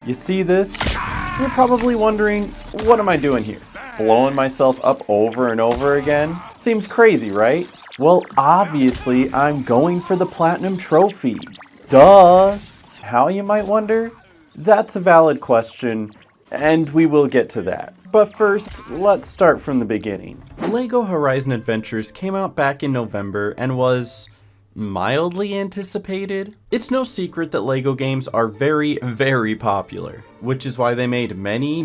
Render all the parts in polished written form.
You see this? You're probably wondering, what am I doing here? Blowing myself up over and over again? Seems crazy, right? Well, obviously, I'm going for the Platinum Trophy. Duh! How, you might wonder? That's a valid question, and we will get to that. But first, let's start from the beginning. LEGO Horizon Adventures came out back in November and was mildly anticipated. It's no secret that LEGO games are very, very popular, which is why they made many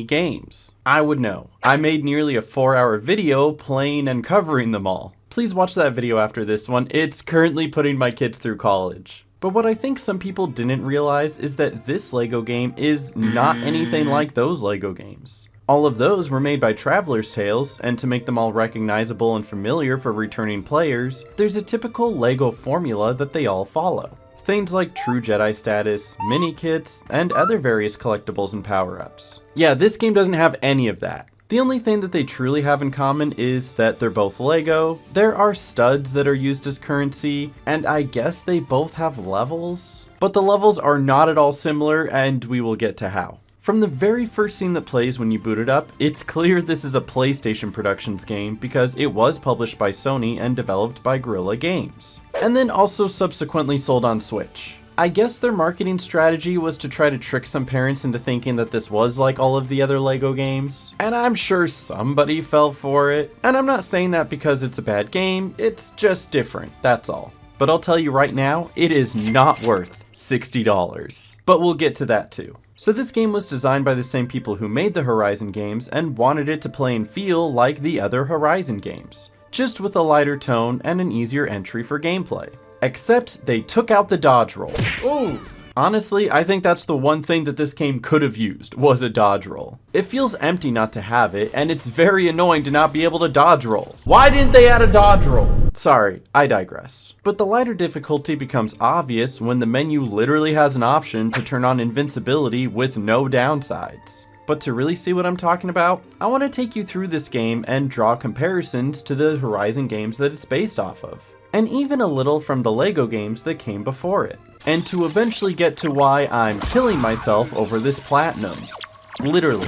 games. I would know. I made nearly a 4-hour video playing and covering them all. Please watch that video after this one. It's currently putting my kids through college. But what I think some people didn't realize is that this LEGO game is not anything like those LEGO games. All of those were made by Traveler's Tales, and to make them all recognizable and familiar for returning players, there's a typical LEGO formula that they all follow. Things like True Jedi status, mini kits, and other various collectibles and power-ups. Yeah, this game doesn't have any of that. The only thing that they truly have in common is that they're both LEGO, there are studs that are used as currency, and I guess they both have levels? But the levels are not at all similar, and we will get to how. From the very first scene that plays when you boot it up, it's clear this is a PlayStation Productions game because it was published by Sony and developed by Guerrilla Games. And then also subsequently sold on Switch. I guess their marketing strategy was to try to trick some parents into thinking that this was like all of the other LEGO games, and I'm sure somebody fell for it. And I'm not saying that because it's a bad game, it's just different, that's all. But I'll tell you right now, it is not worth $60. But we'll get to that too. So this game was designed by the same people who made the Horizon games and wanted it to play and feel like the other Horizon games, just with a lighter tone and an easier entry for gameplay. Except they took out the dodge roll. Ooh! Honestly, I think that's the one thing that this game could have used, was a dodge roll. It feels empty not to have it, and it's very annoying to not be able to dodge roll. Why didn't they add a dodge roll? Sorry, I digress. But the lighter difficulty becomes obvious when the menu literally has an option to turn on invincibility with no downsides. But to really see what I'm talking about, I want to take you through this game and draw comparisons to the Horizon games that it's based off of, and even a little from the LEGO games that came before it, and to eventually get to why I'm killing myself over this platinum. Literally.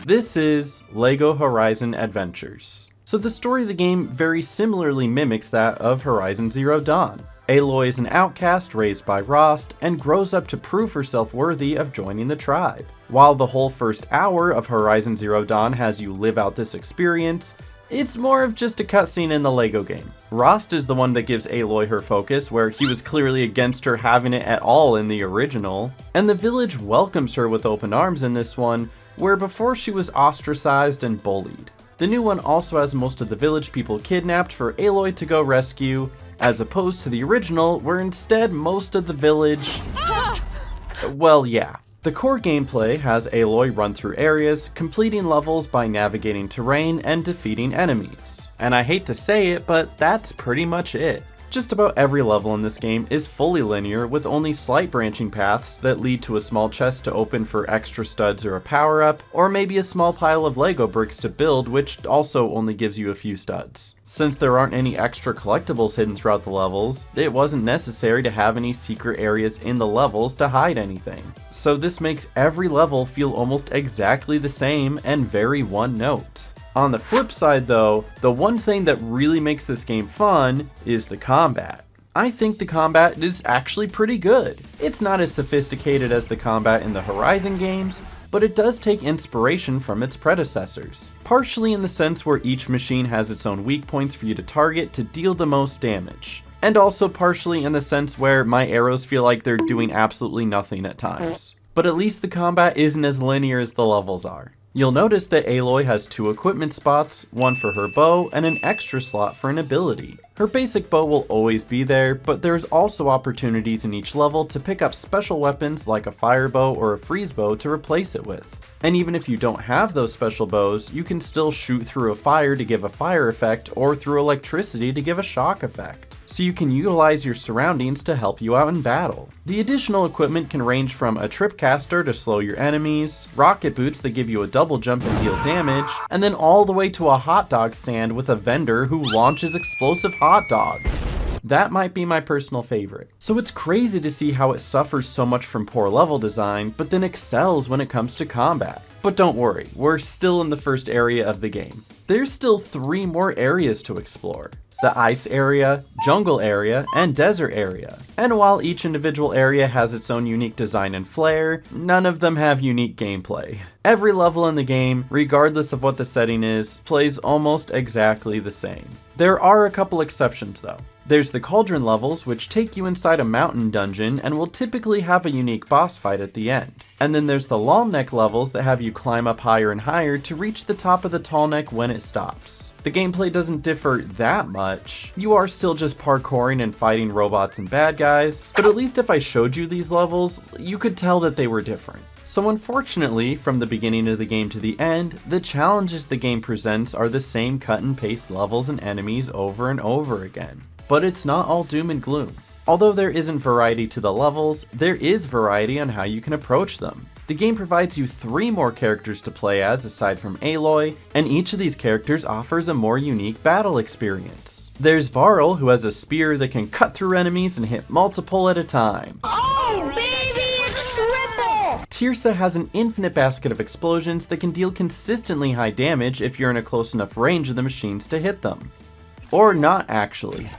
This is LEGO Horizon Adventures. So the story of the game very similarly mimics that of Horizon Zero Dawn. Aloy is an outcast raised by Rost and grows up to prove herself worthy of joining the tribe. While the whole first hour of Horizon Zero Dawn has you live out this experience, it's more of just a cutscene in the LEGO game. Rost is the one that gives Aloy her focus, where he was clearly against her having it at all in the original. And the village welcomes her with open arms in this one, where before she was ostracized and bullied. The new one also has most of the village people kidnapped for Aloy to go rescue, as opposed to the original, where instead most of the village... Well, yeah. The core gameplay has Aloy run through areas, completing levels by navigating terrain and defeating enemies. And I hate to say it, but that's pretty much it. Just about every level in this game is fully linear, with only slight branching paths that lead to a small chest to open for extra studs or a power-up, or maybe a small pile of LEGO bricks to build, which also only gives you a few studs. Since there aren't any extra collectibles hidden throughout the levels, it wasn't necessary to have any secret areas in the levels to hide anything. So this makes every level feel almost exactly the same and very one note. On the flip side though, the one thing that really makes this game fun is the combat. I think the combat is actually pretty good. It's not as sophisticated as the combat in the Horizon games, but it does take inspiration from its predecessors. Partially in the sense where each machine has its own weak points for you to target to deal the most damage. And also partially in the sense where my arrows feel like they're doing absolutely nothing at times. But at least the combat isn't as linear as the levels are. You'll notice that Aloy has 2 equipment spots, one for her bow and an extra slot for an ability. Her basic bow will always be there, but there's also opportunities in each level to pick up special weapons like a fire bow or a freeze bow to replace it with. And even if you don't have those special bows, you can still shoot through a fire to give a fire effect or through electricity to give a shock effect. So you can utilize your surroundings to help you out in battle. The additional equipment can range from a tripcaster to slow your enemies, rocket boots that give you a double jump and deal damage, and then all the way to a hot dog stand with a vendor who launches explosive hot dogs. that might be my personal favorite. So it's crazy to see how it suffers so much from poor level design, but then excels when it comes to combat. But don't worry, we're still in the first area of the game. There's still 3 more areas to explore: the ice area, jungle area, and desert area. And while each individual area has its own unique design and flair, none of them have unique gameplay. Every level in the game, regardless of what the setting is, plays almost exactly the same. There are a couple exceptions though. There's the cauldron levels, which take you inside a mountain dungeon and will typically have a unique boss fight at the end. And then there's the long neck levels that have you climb up higher and higher to reach the top of the tall neck when it stops. The gameplay doesn't differ that much. You are still just parkouring and fighting robots and bad guys, but at least if I showed you these levels, you could tell that they were different. So unfortunately, from the beginning of the game to the end, the challenges the game presents are the same cut and paste levels and enemies over and over again. But it's not all doom and gloom. Although there isn't variety to the levels, there is variety on how you can approach them. The game provides you 3 more characters to play as aside from Aloy, and each of these characters offers a more unique battle experience. There's Varl, who has a spear that can cut through enemies and hit multiple at a time. Oh baby, it's triple! Teersa has an infinite basket of explosions that can deal consistently high damage if you're in a close enough range of the machines to hit them. Or not actually.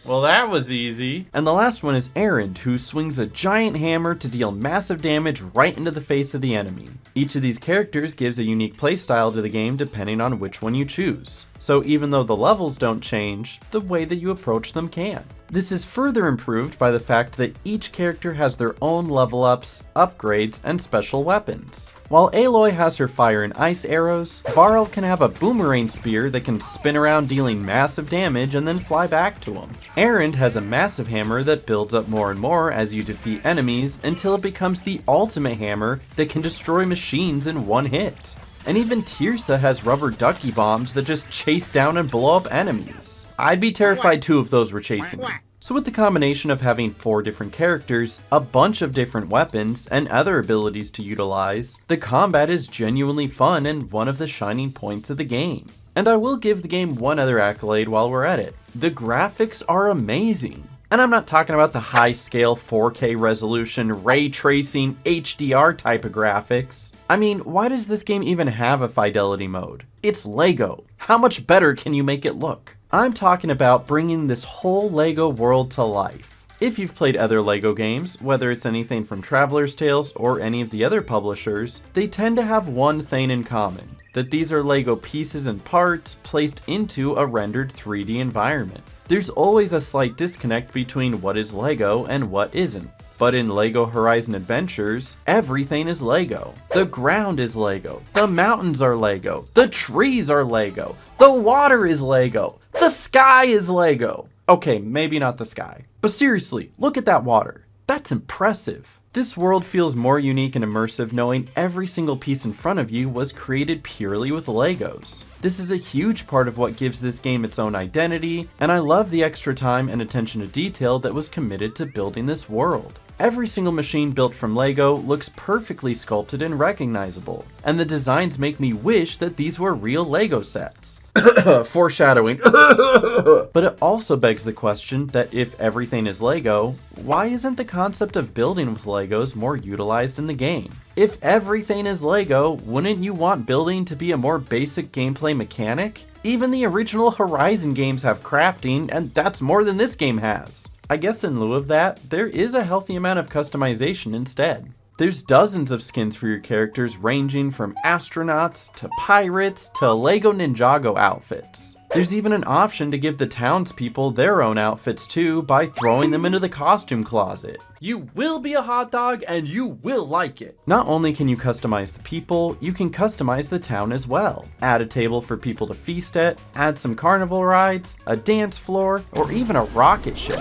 Well, that was easy. And the last one is Erend, who swings a giant hammer to deal massive damage right into the face of the enemy. Each of these characters gives a unique playstyle to the game depending on which one you choose. So even though the levels don't change, the way that you approach them can. This is further improved by the fact that each character has their own level ups, upgrades, and special weapons. While Aloy has her fire and ice arrows, Varl can have a boomerang spear that can spin around dealing massive damage and then fly back to him. Erend has a massive hammer that builds up more and more as you defeat enemies until it becomes the ultimate hammer that can destroy machines in one hit. And even Teersa has rubber ducky bombs that just chase down and blow up enemies. I'd be terrified too if those were chasing me. So with the combination of having 4 different characters, a bunch of different weapons, and other abilities to utilize, the combat is genuinely fun and one of the shining points of the game. And I will give the game one other accolade while we're at it. The graphics are amazing. And I'm not talking about the high-scale 4K resolution, ray tracing, HDR type of graphics. I mean, why does this game even have a fidelity mode? It's Lego. How much better can you make it look? I'm talking about bringing this whole Lego world to life. If you've played other Lego games, whether it's anything from Traveler's Tales or any of the other publishers, they tend to have one thing in common: that these are Lego pieces and parts placed into a rendered 3D environment. There's always a slight disconnect between what is Lego and what isn't. But in LEGO Horizon Adventures, everything is Lego. The ground is Lego. The mountains are Lego. The trees are Lego. The water is Lego. The sky is Lego. Okay, maybe not the sky. But seriously, look at that water. That's impressive. This world feels more unique and immersive knowing every single piece in front of you was created purely with Legos. This is a huge part of what gives this game its own identity, and I love the extra time and attention to detail that was committed to building this world. Every single machine built from Lego looks perfectly sculpted and recognizable, and the designs make me wish that these were real Lego sets. Foreshadowing. But it also begs the question that if everything is Lego, why isn't the concept of building with Legos more utilized in the game? If everything is Lego, wouldn't you want building to be a more basic gameplay mechanic? Even the original Horizon games have crafting, and that's more than this game has. I guess in lieu of that, there is a healthy amount of customization instead. There's dozens of skins for your characters ranging from astronauts to pirates to Lego Ninjago outfits. There's even an option to give the townspeople their own outfits too by throwing them into the costume closet. You will be a hot dog and you will like it. Not only can you customize the people, you can customize the town as well. Add a table for people to feast at, add some carnival rides, a dance floor, or even a rocket ship.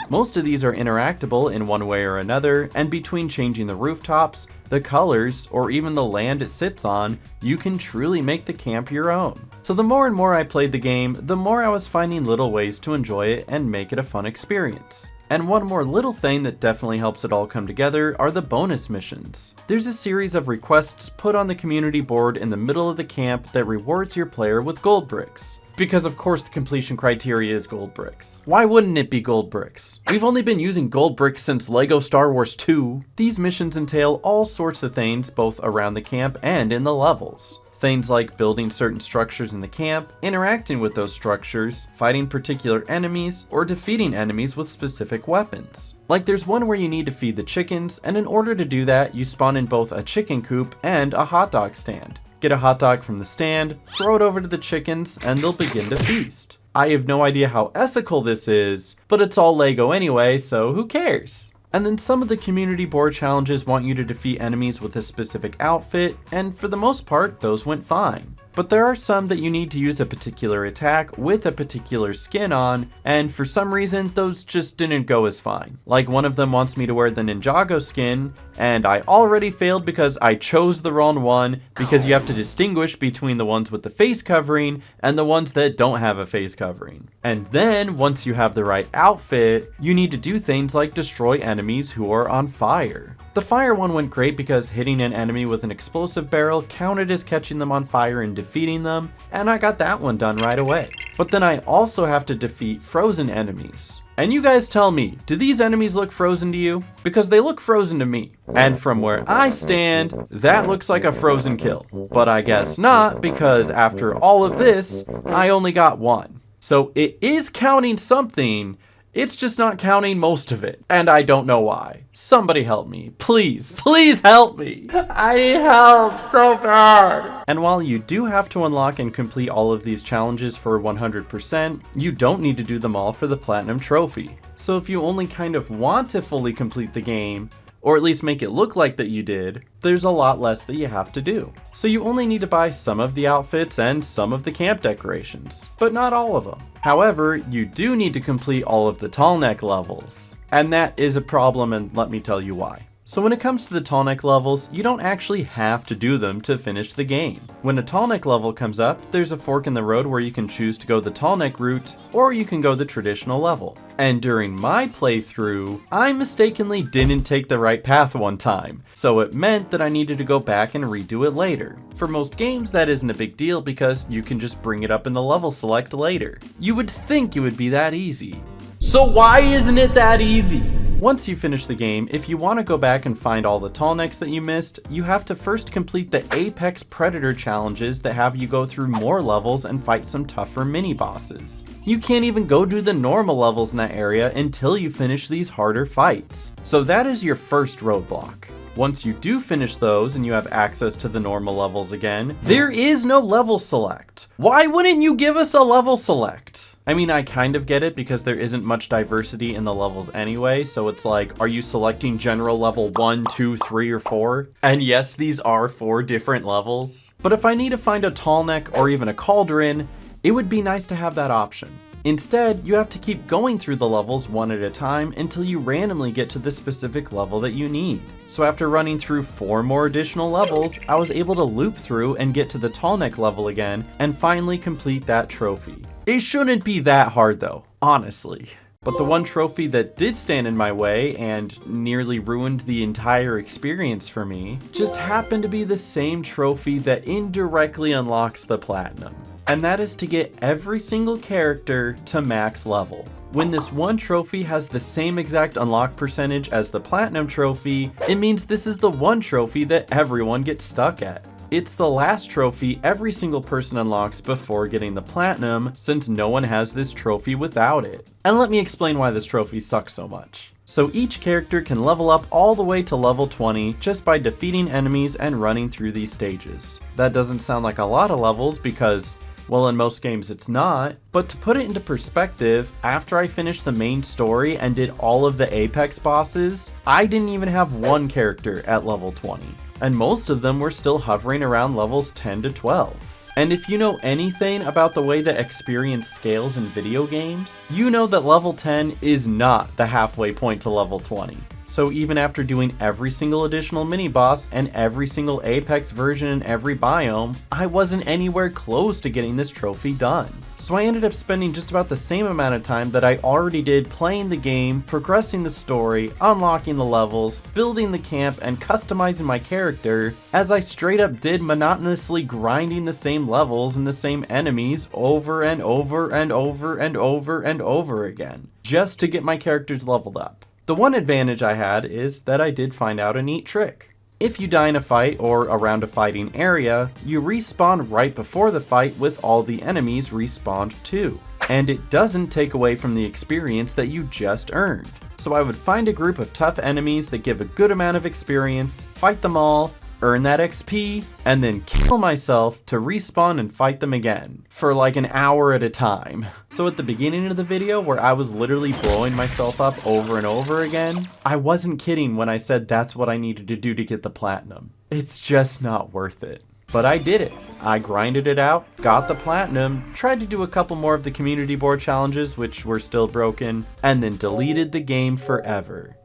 Most of these are interactable in one way or another, and between changing the rooftops, the colors, or even the land it sits on, you can truly make the camp your own. So the more and more I played the game, the more I was finding little ways to enjoy it and make it a fun experience. And one more little thing that definitely helps it all come together are the bonus missions. There's a series of requests put on the community board in the middle of the camp that rewards your player with gold bricks. Because of course the completion criteria is gold bricks. Why wouldn't it be gold bricks? We've only been using gold bricks since LEGO Star Wars 2. These missions entail all sorts of things both around the camp and in the levels. Things like building certain structures in the camp, interacting with those structures, fighting particular enemies, or defeating enemies with specific weapons. Like there's one where you need to feed the chickens, and in order to do that, you spawn in both a chicken coop and a hot dog stand. Get a hot dog from the stand, throw it over to the chickens, and they'll begin to feast. I have no idea how ethical this is, but it's all LEGO anyway, so who cares? And then some of the community board challenges want you to defeat enemies with a specific outfit, and for the most part, those went fine. But there are some that you need to use a particular attack with a particular skin on, and for some reason, those just didn't go as fine. Like one of them wants me to wear the Ninjago skin, and I already failed because I chose the wrong one, because you have to distinguish between the ones with the face covering and the ones that don't have a face covering. And then, once you have the right outfit, you need to do things like destroy enemies who are on fire. The fire one went great because hitting an enemy with an explosive barrel counted as catching them on fire and defeating them, and I got that one done right away. But then I also have to defeat frozen enemies. And you guys tell me, do these enemies look frozen to you? Because they look frozen to me. And from where I stand, that looks like a frozen kill. But I guess not, because after all of this, I only got one. So it is counting something, it's just not counting most of it, and I don't know why. Somebody help me. Please, please help me. I need help so bad. And while you do have to unlock and complete all of these challenges for 100%, you don't need to do them all for the Platinum Trophy. So if you only kind of want to fully complete the game, or at least make it look like that you did, there's a lot less that you have to do. So you only need to buy some of the outfits and some of the camp decorations, but not all of them. However, you do need to complete all of the tall neck levels, and that is a problem, and let me tell you why. So when it comes to the tall neck levels, you don't actually have to do them to finish the game. When a tall neck level comes up, there's a fork in the road where you can choose to go the tall neck route, or you can go the traditional level. And during my playthrough, I mistakenly didn't take the right path one time, so it meant that I needed to go back and redo it later. For most games, that isn't a big deal because you can just bring it up in the level select later. You would think it would be that easy. So why isn't it that easy? Once you finish the game, if you want to go back and find all the tall necks that you missed, you have to first complete the Apex Predator challenges that have you go through more levels and fight some tougher mini bosses. You can't even go do the normal levels in that area until you finish these harder fights. So that is your first roadblock. Once you do finish those and you have access to the normal levels again, there is no level select. Why wouldn't you give us a level select? I mean, I kind of get it because there isn't much diversity in the levels anyway, so it's like, are you selecting general level 1, 2, 3, or 4? And yes, these are 4 different levels. But if I need to find a tall neck or even a cauldron, it would be nice to have that option. Instead, you have to keep going through the levels one at a time until you randomly get to the specific level that you need. So after running through 4 more additional levels, I was able to loop through and get to the tall neck level again and finally complete that trophy. It shouldn't be that hard though, honestly. But the one trophy that did stand in my way and nearly ruined the entire experience for me just happened to be the same trophy that indirectly unlocks the platinum. And that is to get every single character to max level. When this one trophy has the same exact unlock percentage as the platinum trophy, it means this is the one trophy that everyone gets stuck at. It's the last trophy every single person unlocks before getting the platinum, since no one has this trophy without it. And let me explain why this trophy sucks so much. So each character can level up all the way to level 20 just by defeating enemies and running through these stages. That doesn't sound like a lot of levels because, well, in most games it's not, but to put it into perspective, after I finished the main story and did all of the Apex bosses, I didn't even have one character at level 20. And most of them were still hovering around levels 10 to 12. And if you know anything about the way that experience scales in video games, you know that level 10 is not the halfway point to level 20. So even after doing every single additional mini-boss and every single Apex version in every biome, I wasn't anywhere close to getting this trophy done. So I ended up spending just about the same amount of time that I already did playing the game, progressing the story, unlocking the levels, building the camp, and customizing my character, as I straight up did monotonously grinding the same levels and the same enemies over and over and over and over and over again, just to get my characters leveled up. The one advantage I had is that I did find out a neat trick. If you die in a fight or around a fighting area, you respawn right before the fight with all the enemies respawned too. And it doesn't take away from the experience that you just earned. So I would find a group of tough enemies that give a good amount of experience, fight them all, earn that XP, and then kill myself to respawn and fight them again for like an hour at a time. So at the beginning of the video, where I was literally blowing myself up over and over again, I wasn't kidding when I said that's what I needed to do to get the platinum. It's just not worth it. But I did it. I grinded it out, got the platinum, tried to do a couple more of the community board challenges, which were still broken, and then deleted the game forever.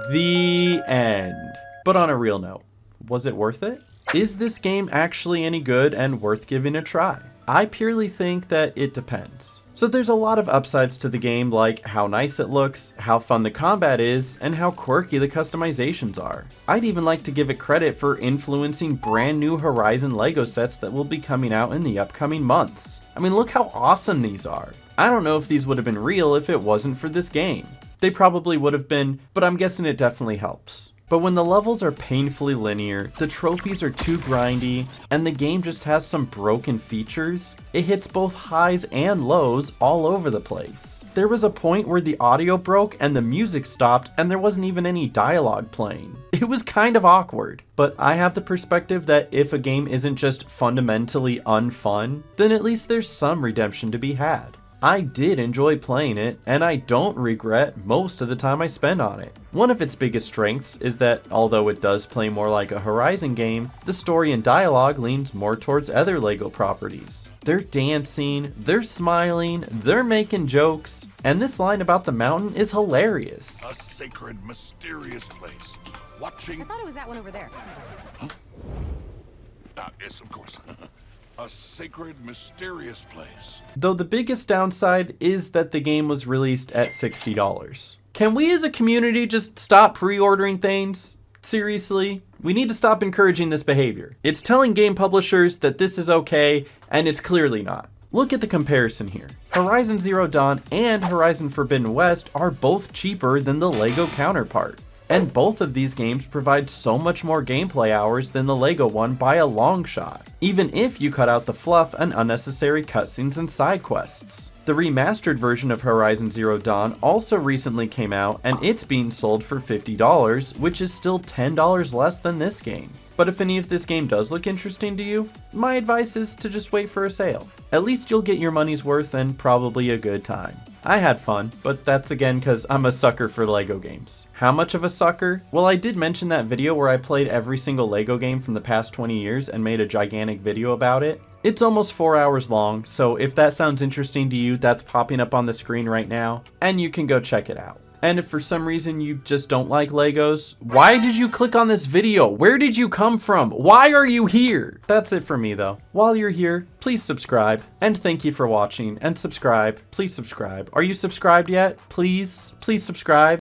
The end. But on a real note, was it worth it? Is this game actually any good and worth giving a try? I purely think that it depends. So there's a lot of upsides to the game, like how nice it looks, how fun the combat is, and how quirky the customizations are. I'd even like to give it credit for influencing brand new Horizon Lego sets that will be coming out in the upcoming months. I mean, look how awesome these are. I don't know if these would have been real if it wasn't for this game. They probably would have been, but I'm guessing it definitely helps. But when the levels are painfully linear, the trophies are too grindy, and the game just has some broken features, it hits both highs and lows all over the place. There was a point where the audio broke and the music stopped and there wasn't even any dialogue playing. It was kind of awkward, but I have the perspective that if a game isn't just fundamentally unfun, then at least there's some redemption to be had. I did enjoy playing it, and I don't regret most of the time I spend on it. One of its biggest strengths is that, although it does play more like a Horizon game, the story and dialogue leans more towards other LEGO properties. They're dancing, they're smiling, they're making jokes, and this line about the mountain is hilarious. A sacred, mysterious place. Watching... I thought it was that one over there. yes, of course. A sacred, mysterious place. Though the biggest downside is that the game was released at $60. Can we as a community just stop pre-ordering things? Seriously? We need to stop encouraging this behavior. It's telling game publishers that this is okay, and it's clearly not. Look at the comparison here. Horizon Zero Dawn and Horizon Forbidden West are both cheaper than the LEGO counterpart. And both of these games provide so much more gameplay hours than the LEGO one by a long shot, even if you cut out the fluff and unnecessary cutscenes and side quests. The remastered version of Horizon Zero Dawn also recently came out, and it's being sold for $50, which is still $10 less than this game. But if any of this game does look interesting to you, my advice is to just wait for a sale. At least you'll get your money's worth and probably a good time. I had fun, but that's again because I'm a sucker for LEGO games. How much of a sucker? Well, I did mention that video where I played every single LEGO game from the past 20 years and made a gigantic video about it. It's almost 4 hours long, so if that sounds interesting to you, that's popping up on the screen right now, and you can go check it out. And if for some reason you just don't like Legos, why did you click on this video? Where did you come from? Why are you here? That's it for me though. While you're here, please subscribe. And thank you for watching. And subscribe. Please subscribe. Are you subscribed yet? Please subscribe.